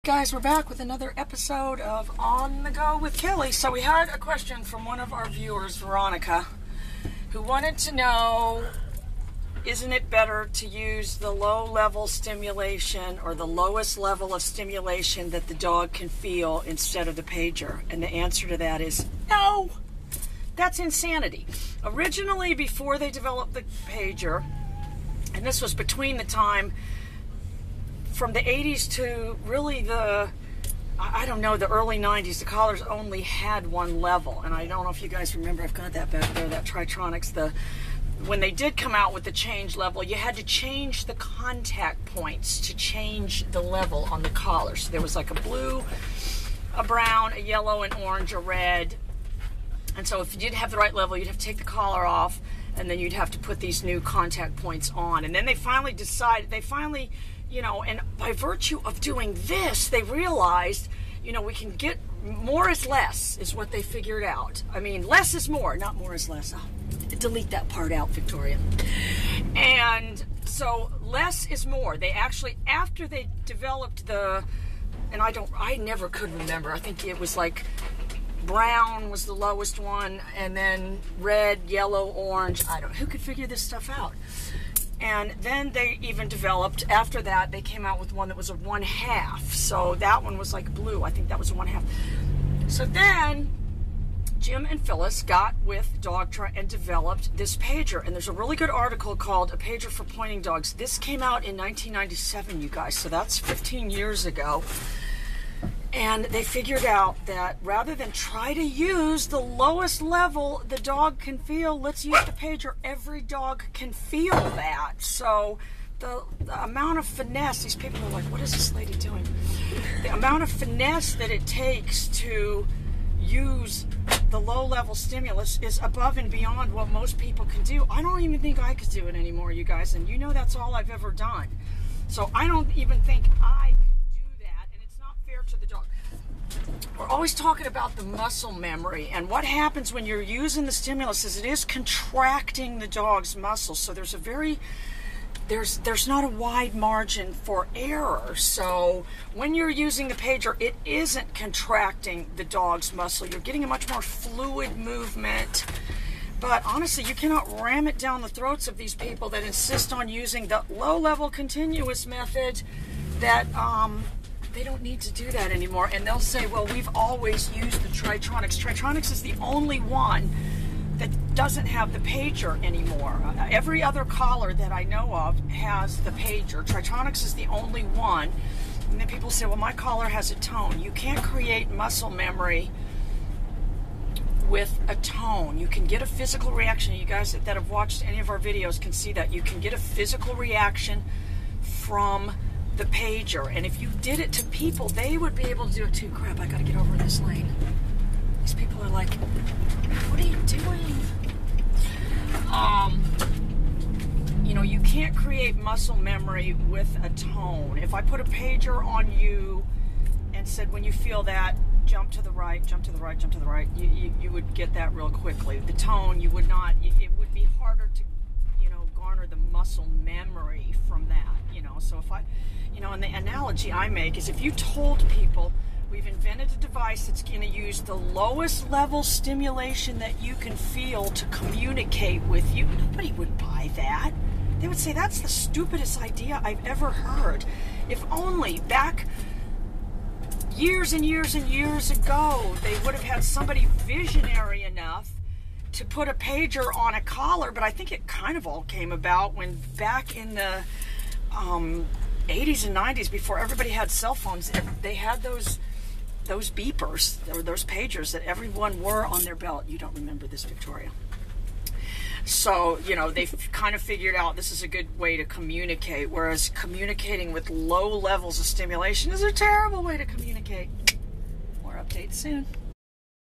guys, we're back with another episode of On the Go with Kelly. So we had a question from one of our viewers, Veronica, who wanted to know, isn't it better to use the low-level stimulation or the lowest level of stimulation that the dog can feel instead of the pager? And the answer to that is no. That's insanity. Originally, before they developed the pager, and this was between the time from the 80s to really the, I don't know, the early 90s, the collars only had one level. And I don't know if you guys remember, I've got that back there, that Tritronics. When they did come out with the change level, you had to change the contact points to change the level on the collar. So there was like a blue, a brown, a yellow, an orange, a red. And so if you didn't have the right level, you'd have to take the collar off, and then you'd have to put these new contact points on. And then they finally decided, you know, and by virtue of doing this, they realized, you know, we can get more is less, is what they figured out. I mean, less is more, not more is less. Oh, delete that part out, Victoria. And so less is more. They actually, after they developed the, and I never could remember. I think it was like brown was the lowest one, and then red, yellow, orange. Who could figure this stuff out? And then they even developed, after that, they came out with one that was a 1/2. So that one was like blue. I think that was a 1/2. So then Jim and Phyllis got with Dogtra and developed this pager. And there's a really good article called A Pager for Pointing Dogs. This came out in 1997, you guys. So that's 15 years ago. And they figured out that rather than try to use the lowest level the dog can feel, let's use the pager. Every dog can feel that. So the amount of finesse, these people are like, what is this lady doing? The amount of finesse that it takes to use the low-level stimulus is above and beyond what most people can do. I don't even think I could do it anymore, you guys. And you know that's all I've ever done. So I don't even think I to the dog. We're always talking about the muscle memory, and what happens when you're using the stimulus is it is contracting the dog's muscles. So there's not a wide margin for error. So when you're using the pager, it isn't contracting the dog's muscle. You're getting a much more fluid movement. But honestly, you cannot ram it down the throats of these people that insist on using the low-level continuous method. That they don't need to do that anymore. And they'll say, well, we've always used the Tritronics. Tritronics is the only one that doesn't have the pager anymore. Every other collar that I know of has the pager. Tritronics is the only one. And then people say, well, my collar has a tone. You can't create muscle memory with a tone. You can get a physical reaction. You guys that have watched any of our videos can see that. You can get a physical reaction from the pager, and if you did it to people, they would be able to do it too. Crap, I gotta get over this lane. These people are like, what are you doing? You know, you can't create muscle memory with a tone. If I put a pager on you and said, when you feel that, jump to the right, jump to the right, jump to the right, you would get that real quickly. The tone, you would not, it would be harder to, you know, garner the muscle memory from that, you know. So if and the analogy I make is, if you told people we've invented a device that's going to use the lowest level stimulation that you can feel to communicate with you, nobody would buy that. They would say, that's the stupidest idea I've ever heard. If only back years and years and years ago, they would have had somebody visionary enough to put a pager on a collar. But I think it kind of all came about when back in the 80s and 90s, before everybody had cell phones, they had those beepers, or those pagers that everyone wore on their belt. You don't remember this, Victoria. So, you know, they've kind of figured out this is a good way to communicate, whereas communicating with low levels of stimulation is a terrible way to communicate. More updates soon.